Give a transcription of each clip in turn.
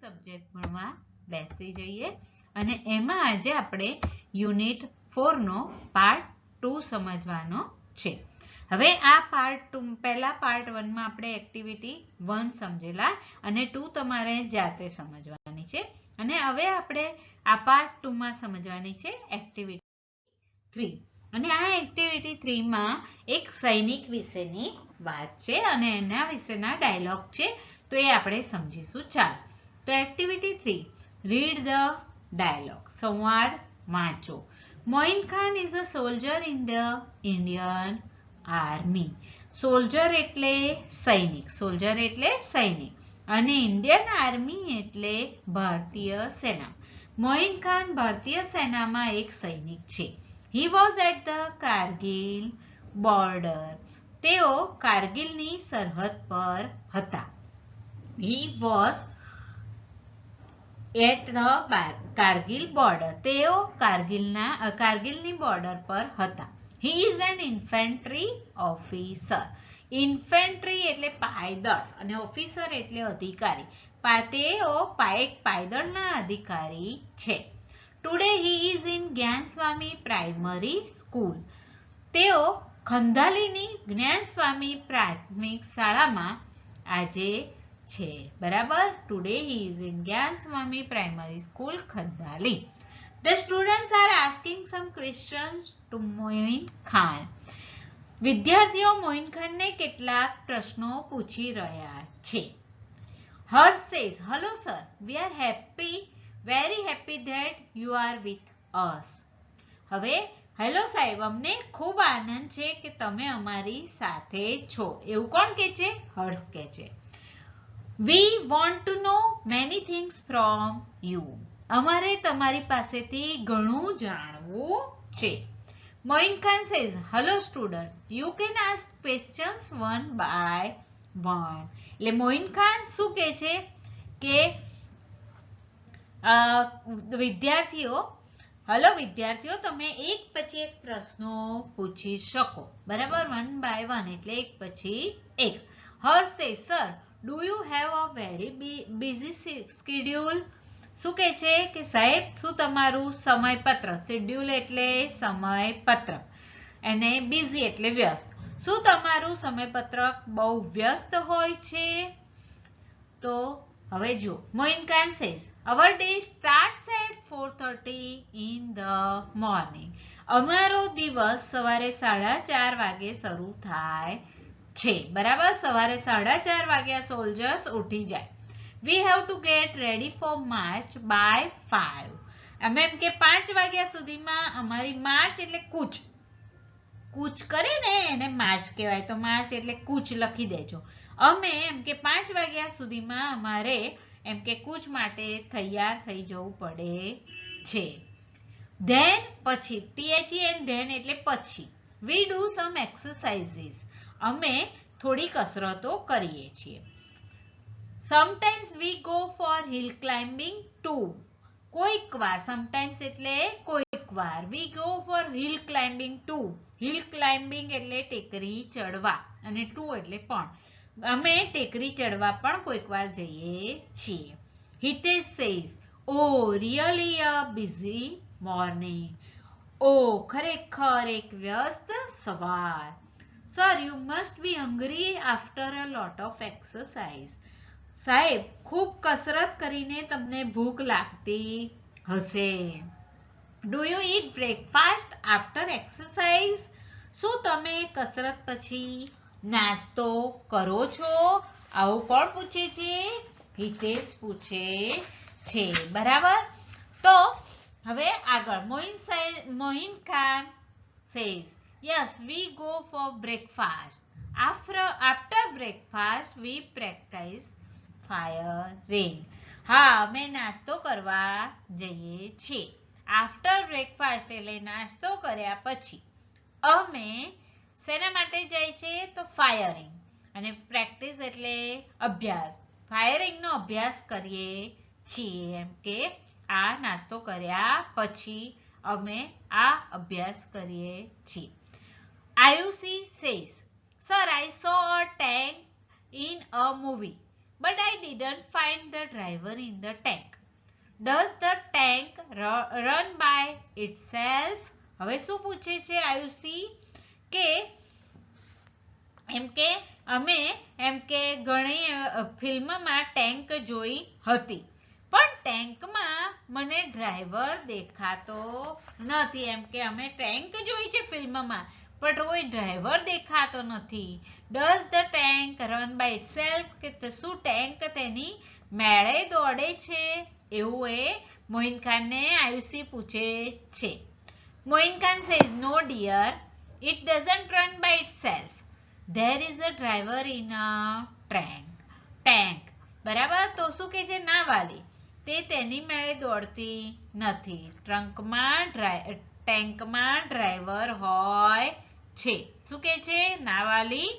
Subject ભણવા બેસી જઈએ અને એમાં આજે આપણે યુનિટ 4 નો પાર્ટ 2 સમજવાનો છે. હવે આ પાર્ટ 2 પહેલા પાર્ટ 1 માં આપણે એક્ટિવિટી 1 સમજેલા અને 2 તમારે જાતે સમજવાની છે અને હવે આપણે આ પાર્ટ 2 માં સમજવાની છે એક્ટિવિટી 3 અને આ એક્ટિવિટી 3 માં એક સૈનિક વિશેની વાત છે અને એના વિશેના ડાયલોગ છે તો એ આપણે સમજીશું. ચાલો તો એક્ટિવિટી 3 રીડ ધ ડાયલોગ. સંવાદ વાંચો. Moin Khan is a soldier in the Indian army. Soldier એટલે સૈનિક, સોલ્જર એટલે સૈનિક અને ઇન્ડિયન આર્મી એટલે ભારતીય સેના. મોઇન ખાન ભારતીય સેનામાં એક સૈનિક છે. He was at the Kargil border. તેઓ કારગિલની સરહદ પર હતા. He was at the Kargil border. તેઓ કારગિલની બોર્ડર પર હતા. He is an infantry officer. Infantry એટલે પાયદળ અને ઓફિસર એટલે અધિકારી. તેઓ એક પાયદળના અધિકારી છે. Today he is in Gyanswami primary school. તેઓ ખંધાલીની જ્ઞાનસ્વામી પ્રાથમિક શાળામાં આજે છે. બરાબર. Today he is in Gyanswami primary school Khandhali. The students are asking some questions to Moin Khan. વિદ્યાર્થીઓ મોઇન ખાનને કેટલાક પ્રશ્નો પૂછી રહ્યા છે. Harsh says, hello sir, we are very happy that you are with us. હવે હેલો સાહેબ, અમને ખૂબ આનંદ છે કે તમે અમારી સાથે છો. એવું કોણ કે છે? હર્ષ કે છે. We want to know many things from you. અમારે તમારી પાસેથી ઘણું જાણવું છે. Moin Khan says, hello students, you can ask questions one by one. એટલે મોઇન ખાન શું કહે છે કે વિદ્યાર્થીઓ તમે એક પછી એક પ્રશ્નો પૂછી શકો. બરાબર. વન બાય વન એટલે એક પછી એક. હર્ષ says, sir, do you have a very busy schedule? શું કહે છે કે સાહેબ શું તમારું સમયપત્ર, શેડ્યુલ એટલે સમયપત્રક અને બિઝી એટલે વ્યસ્ત, શું તમારું સમયપત્રક બહુ વ્યસ્ત હોય છે? તો હવે જો Moin Khan says, our day starts at 4:30 in the morning. અમારો દિવસ સવારે 4:30 વાગે શરૂ થાય છે. બરાબર. સવારે 4:30 વાગ્યા સોલ્જર્સ ઉઠી જાય. We have to get ready for march by 5. અમે એમ કે 5 વાગ્યા સુધીમાં અમારી માર્ચ એટલે કૂચ કરે ને એને માર્ચ કહેવાય, તો માર્ચ એટલે કૂચ લખી દેજો. અમે એમ કે 5 વાગ્યા સુધીમાં અમારે એમ કે કૂચ માટે તૈયાર થઈ જવું પડે છે. ધેન પછી then એટલે પછી. We do some exercises. અમે થોડી કસરતો કરીએ છીએ. Sometimes we go for hill climbing too. કોઈક વાર, sometimes એટલે કોઈક વાર. We go for hill climbing too. Hill climbing એટલે ટેકરી ચડવા અને ટુ એટલે પણ. અમે ટેકરી ચડવા પણ કોઈક વાર જઈએ છીએ. Hitesh says, oh really a busy morning. Oh ખરેખર એક વ્યસ્ત સવાર. Sir, you must be hungry after a lot of exercise. સાહેબ ખૂબ કસરત કરીને તમને ભૂખ લાગતી હશે. Do you eat breakfast after exercise? શું તમે કસરત પછી નાસ્તો કરો છો? આવું કોણ પૂછે છે? હિતેશ પૂછે છે. બરાબર. તો હવે આગળ Moin Khan says, yes, we go for breakfast. After breakfast we practice firing. હા, અમે નાસ્તો કરવા જઈએ છીએ. આફ્ટર બ્રેકફાસ્ટ એટલે નાસ્તો કર્યા પછી અમે શેના માટે જાય છે? તો ફાયરિંગ. અને પ્રેક્ટિસ એટલે અભ્યાસ. ફાયરિંગનો અભ્યાસ કરીએ છીએ. એમ કે આ નાસ્તો કર્યા પછી અમે આ અભ્યાસ કરીએ છીએ. Ayushi says, sir, I saw a tank in a movie. but I didn't find the driver in the tank. Does the tank run by itself? હવે શું પૂછે છે આયુષી કે એમ કે અમે એમ કે ઘણી ફિલ્મમાં ટેન્ક જોઈ હતી પણ ટેન્કમાં મને ડ્રાઈવર દેખાતો નથી એમ કે અમે ટેન્ક જોઈ છે ફિલ્મમાં પણ કોઈ ડ્રાઈવર દેખાતો નથી. Does the tank run by itself? કે શું ટેન્ક તેની મેળે દોડે છે એવું એ મોઇન ખાનને આયુષી પૂછે છે. Moin Khan says no dear, it doesn't run by itself. There is a driver in a tank. બરાબર તો શું કે છે ના વાલી તે તેની મેળે દોડતી નથી. ટેન્કમાં ડ્રાઈવર હોય છે. શું કે છે ના વાલી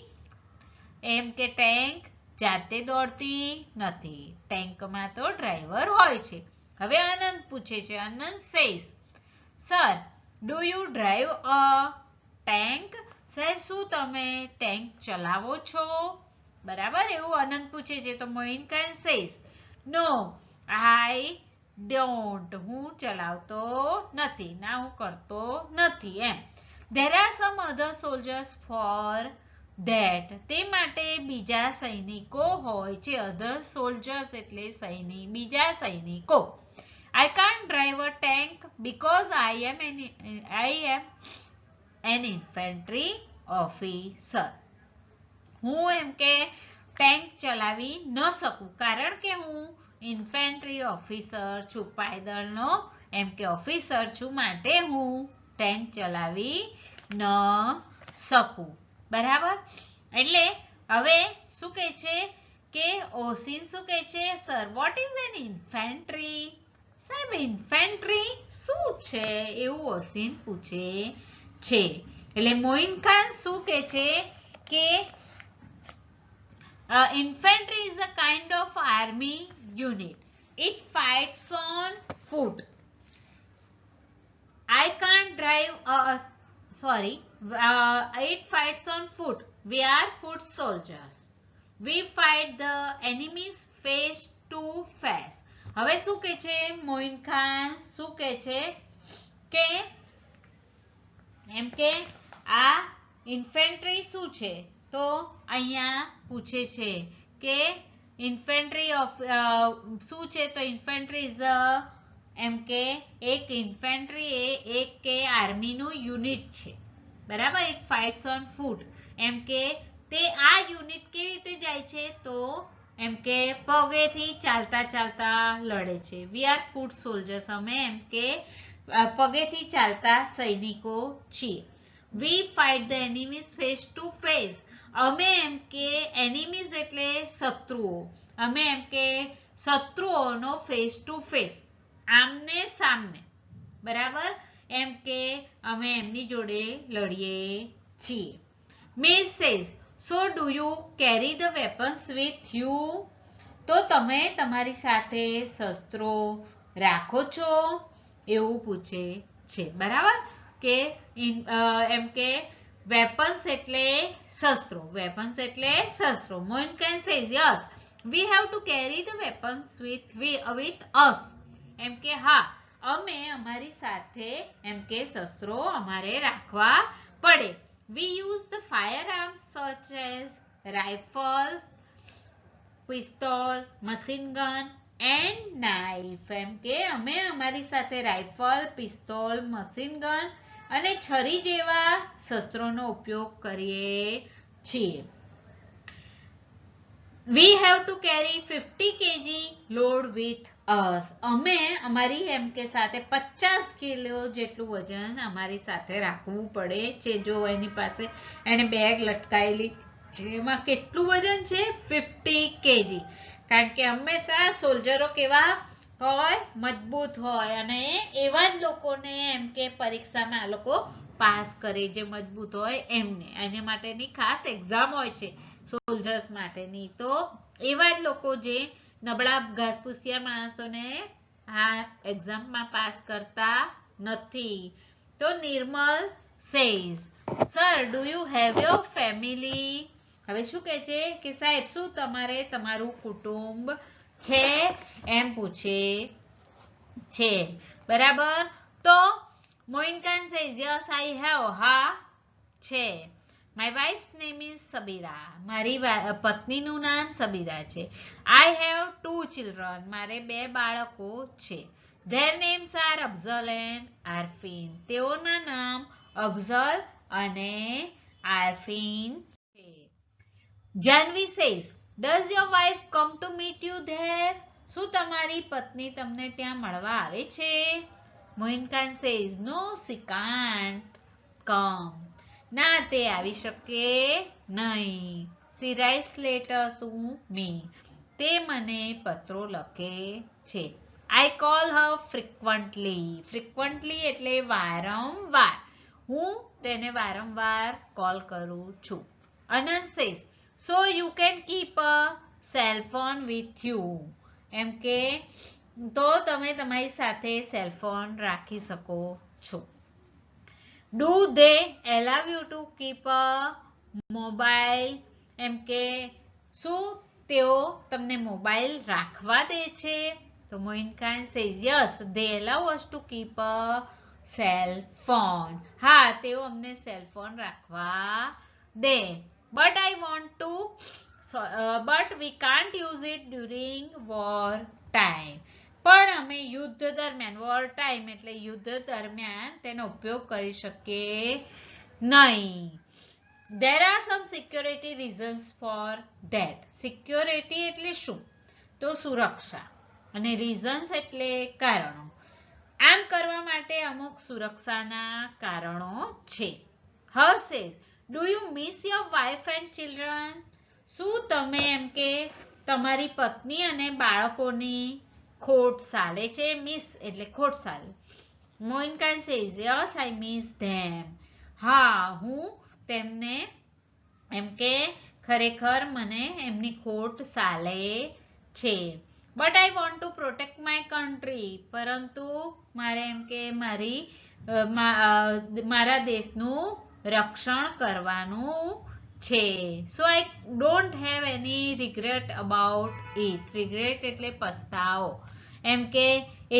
એમ કે ટેન્ક જાતે દોડતી નથી ટેન્કમાં તો ડ્રાઈવર હોય છે. હવે આનંદ પૂછે છે. આનંદ says sir, do you drive a tank? Sir શું તમે ટેન્ક ચલાવો છો? બરાબર એવું આનંદ પૂછે છે તો Moin Khan says no, I don't. હું ચલાવતો નથી ના હું કરતો નથી એમ. There are some other soldiers for that. તે માટે બીજા સૈનિકો હોય છે. other soldiers એટલે બીજા સૈનિકો. I can't drive a tank because I am an infantry officer. હું એમ કે ટેન્ક ચલાવી ન શકું કારણ કે હું ઇન્ફેન્ટ્રી ઓફિસર છું પાયદળનો એમ કે ઓફિસર છું માટે હું ટેન્ક ચલાવી ન શકું. બરાબર એટલે હવે શું કહે છે કે ઓસિન શું કહે છે sir what is an infantry? સાહેબ ઇન્ફેન્ટ્રી શું છે એવું ઓસિન પૂછે છે. એટલે મોઇન ખાન શું કહે છે કે infantry is a kind of army unit. It fights on foot. I can't drive it fights on foot. We are foot soldiers. We fight the enemies face to face. હવે શું કહે છે મોઇન ખાન શું કહે છે કે એમ કે આ ઇન્ફેન્ટ્રી શું છે તો અહીંયા પૂછે છે કે ઇન્ફેન્ટ્રી શું છે તો ઇન્ફેન્ટ્રી ઇઝ એમ કે એક ઇન્ફેન્ટ્રી એક કે આર્મીનું યુનિટ છે. બરાબર ઇટ ફાઇટ્સ ઓન ફૂટ એમ કે તે આ યુનિટ કેવી રીતે જાય છે તો એમ કે પગેથી ચાલતા ચાલતા લડે છે. વી આર ફૂટ સોલ્જર્સ અમે એમ કે પગેથી ચાલતા સૈનિકો છીએ. We fight the enemies face to face. અમે એમ કે એનિમીઝ એટલે શત્રુઓ અમે એમ કે શત્રુઓનો ફેસ ટુ ફેસ આમને સામને બરાબર એમ કે અમે એમની જોડે લડીએ છીએ. Miss says so do you carry the weapons with you? તો તમે તમારી સાથે શસ્ત્રો રાખો છો એવું પૂછે છે. બરાબર કે એમ કે વેપન્સ એટલે શસ્ત્રો Moin Khan says yes we have to carry the weapons with us. એમ કે હા અમે અમારી સાથે એમ કે શસ્ત્રો અમારે રાખવા પડે. We use the fire arms such as rifles, pistol, machine gun and knife. એમ કે અમે અમારી સાથે રાઇફલ, પિસ્તોલ, મશીન ગન અને છરી જેવા શસ્ત્રોનો ઉપયોગ કરીએ છીએ. We have to carry 50 kg load with us. અમે અમારી એમ કે સાથે 50 કિલો જેટલું વજન અમારી સાથે રાખવું પડે છે. જો એની પાસે એને બેગ લટકાયેલી છે એમાં કેટલું વજન છે 50 kg. કારણ કે હંમેશા સોલ્જરો કેવા હોય મજબૂત હોય અને એવા જ લોકોને એમ કે પરીક્ષામાં આ લોકો પાસ કરે જે મજબૂત હોય એમને. એના માટેની ખાસ એક્ઝામ હોય છે સોલ્જર્સ માટેની. તો એવા જ લોકો જે નબળા ઘાસપૂસિયા માણસોને આ એક્ઝામમાં પાસ કરતા નથી. તો Nirmal says sir do you have your family? હવે શું કહે છે કે સાહેબ શું તમારે તમારું કુટુંબ છે એમ પૂછે છે, બરાબર. તો Moin Khan says yes I have, હા છે. My wife's name is Sabira, મારી પત્નીનું નામ સબીરા છે. I have 2 children, મારે 2 બાળકો છે. Their names are Afzal and Arfin, તેઓના નામ અફઝલ અને આરફીન છે. Janvi says does your wife come to meet you there, શું તમારી પત્ની તમને ત્યાં મળવા આવે છે? Moin Khan says no she can't come, ના તે આવી શકે નહીં. she writes letters to me, તે મને પત્રો લખે છે. I call her frequently, frequently એટલે વારંવાર, હું તેને વારંવાર કોલ કરું છું. Anand says so you can keep a cell phone with you, એમ કે તો તમે તમારી સાથે સેલ ફોન રાખી શકો છો. Do they allow you to keep a mobile, એમ કે શું તેઓ તમને મોબાઈલ રાખવા દે છે? તો Moin Khan says yes they allow us to keep a cell phone, હા તેઓ અમને સેલ ફોન રાખવા દે. But I want to but we can't use it during war time, પણ અમે યુદ્ધ દરમિયાન, વોર ટાઈમ એટલે યુદ્ધ દરમિયાન તેનો ઉપયોગ કરી શકીએ નહીં. There are some security reasons for that, security એટલે શું? તો સુરક્ષા, અને reasons એટલે કારણો. આમ કરવા માટે અમુક સુરક્ષાના કારણો છે. Her says do you miss your wife and children, શું તમે એમ કે તમારી પત્ની અને બાળકોની ખોટ સાલે છે? મિસ એટલે ખોટ સાલે. Moin Khan says yes I miss them, હા હું તેમને એમ કે ખરેખર મને એમની ખોટ સાલે છે. But I want to protect my country, પરંતુ મારે એમ કે મારા દેશનું રક્ષણ કરવાનું છે. So I don't have any regret about it, regret એટલે પસ્તાવો, એમ કે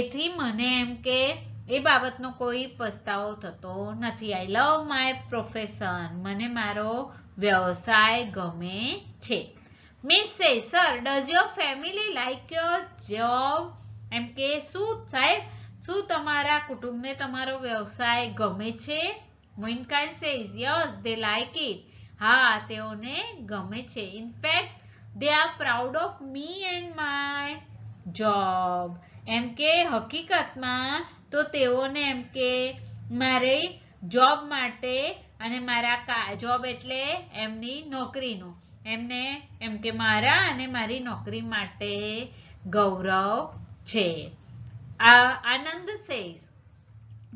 એથી મને એમ કે એ બાબતનો કોઈ પસ્તાવો થતો નથી. I love my profession, મને મારો વ્યવસાય ગમે છે. Miss says sir does your family like your job, એમ કે શું સાહેબ શું તમારા કુટુંબને તમારો વ્યવસાય ગમે છે? Moin Khan says yes they like it, હા તેઓને ગમે છે. In fact they are proud of me and my job, એમ કે હકીકતમાં તો તેઓને એમ કે મારી જોબ માટે અને મારા જોબ એટલે એમની નોકરીનું, એમને એમ કે મારા અને મારી નોકરી માટે ગૌરવ છે. આનંદ says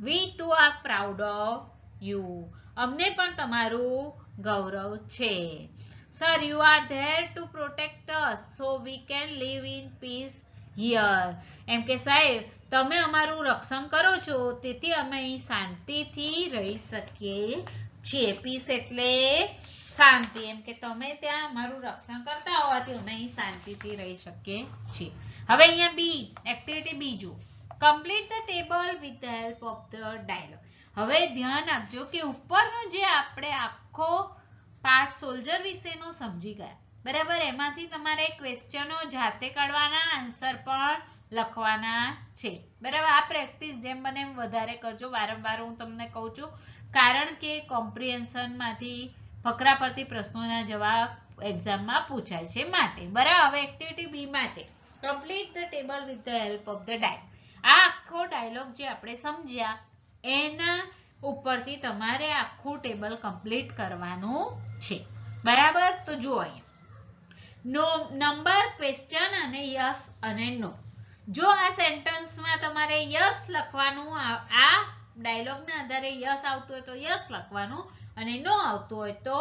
we too are proud of you, અમને પણ તમારું ગૌરવ છે. Sir you are there to protect us so we can live in peace here, એમ કે સાહેબ તમે અમારું રક્ષણ કરો છો તેથી અમે અહીં શાંતિથી રહી શકીએ છીએ. પીસ એટલે શાંતિ, એમ કે તમે ત્યાં અમારું રક્ષણ કરતા હોવાથી અમે અહીં શાંતિથી રહી શકીએ છીએ. હવે અહીંયા બી એક્ટિવિટી બી જુઓ, complete the table with the help of the dialogue. હવે ધ્યાન આપજો કે ઉપરનો જે આપણે આખો પાર્ટ સોલ્જર વિશેનો સમજી ગયા, બરાબર. એમાંથી તમારે ક્વેશ્ચનો જાતે કાઢવાના, આન્સર પણ લખવાના છે, બરાબર. આ પ્રેક્ટિસ જેમ બને એમ વધારે કરજો. વારંવાર હું તમને કહું છું કારણ કે કોમ્પ્રિહેન્શન માંથી ફકરા પરથી પ્રશ્નોના જવાબ એક્ઝામમાં પૂછાય છે માટે, બરાબર. હવે એક્ટિવિટી બી માં છે complete the table with the help of the dialogue. આ આખો ડાયલોગ જે આપણે સમજ્યા એના ઉપરથી તમારે આખું ટેબલ કમ્પ્લીટ કરવાનું છે, બરાબર. તો જુઓ અહીંયા નંબર, ક્વેશ્ચન અને યસ અને નો. જો આ સેન્ટેન્સમાં તમારે યસ લખવાનું, આ ડાયલોગના આધારે યસ આવતું હોય તો યસ લખવાનું અને નો આવતું હોય તો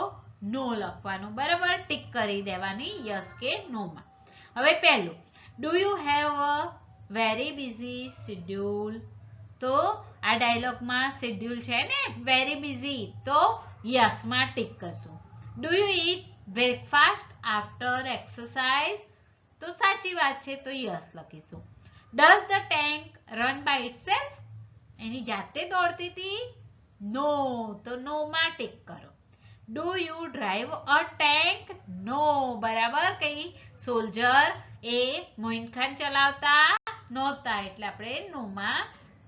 નો લખવાનું, બરાબર. ટીક કરી દેવાની યસ કે નો માં. હવે પહેલું do you have a very busy schedule, તો આ ડાયલોગમાં શેડ્યુલ છે ને વેરી બિઝી, તો યસ માં ટીક કરશું. Do you eat breakfast after exercise, તો સાચી વાત છે, તો યસ લખીશું. Does the tank run by itself, એની જાતે દોડતી હતી? નો, તો નો માં ટીક કરો. Do you drive a tank? No. બરાબર, કઈ સોલ્જર એ મોઇન ખાન ચલાવતા નહોતા, એટલે આપણે નો માં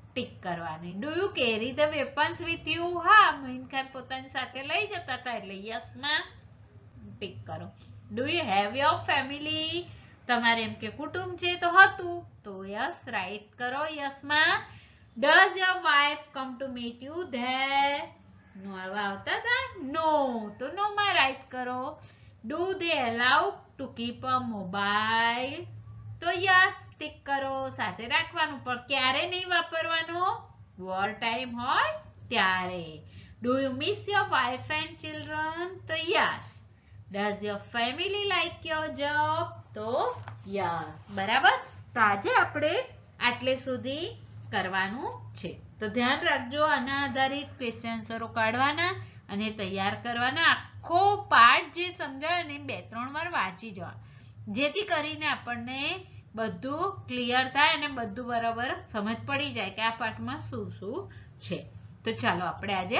ટીક કરવાની. Do you carry the weapons with you? હા, મોઇન ખાન પોતાની સાથે લઈ જતા હતા, એટલે યસ માં ટીક કરો. Do you have your family? તમારે એમ કે કુટુંબ છે, તો હતું, તો યસ રાઈટ કરો યસ માં. Does your wife come to meet you there? No આવતા હતા? નો, તો નો માં રાઈટ કરો. Do they allow to keep a mobile? તો યસ ટીક કરો. સાથે રાખવાનું, પણ ક્યારે નહીં વાપરવાનો? વોર ટાઈમ હોય ત્યારે. Do you miss your wife and children? તો yes. Does your family like your job? તો યસ. બરાબર, તો આજે આપણે આટલે સુધી કરવાનું છે. તો ધ્યાન રાખજો, આના આધારિત ક્વેશ્ચન આન્સરો કાઢવાના અને તૈયાર કરવાના. આખો પાઠ જે સમજાયો ને 2-3 વાર વાંચી જવા, જેથી કરીને આપણને બધું ક્લિયર થાય અને બધું બરાબર સમજ પડી જાય કે આ પાઠમાં શું શું છે. તો ચાલો આપણે આજે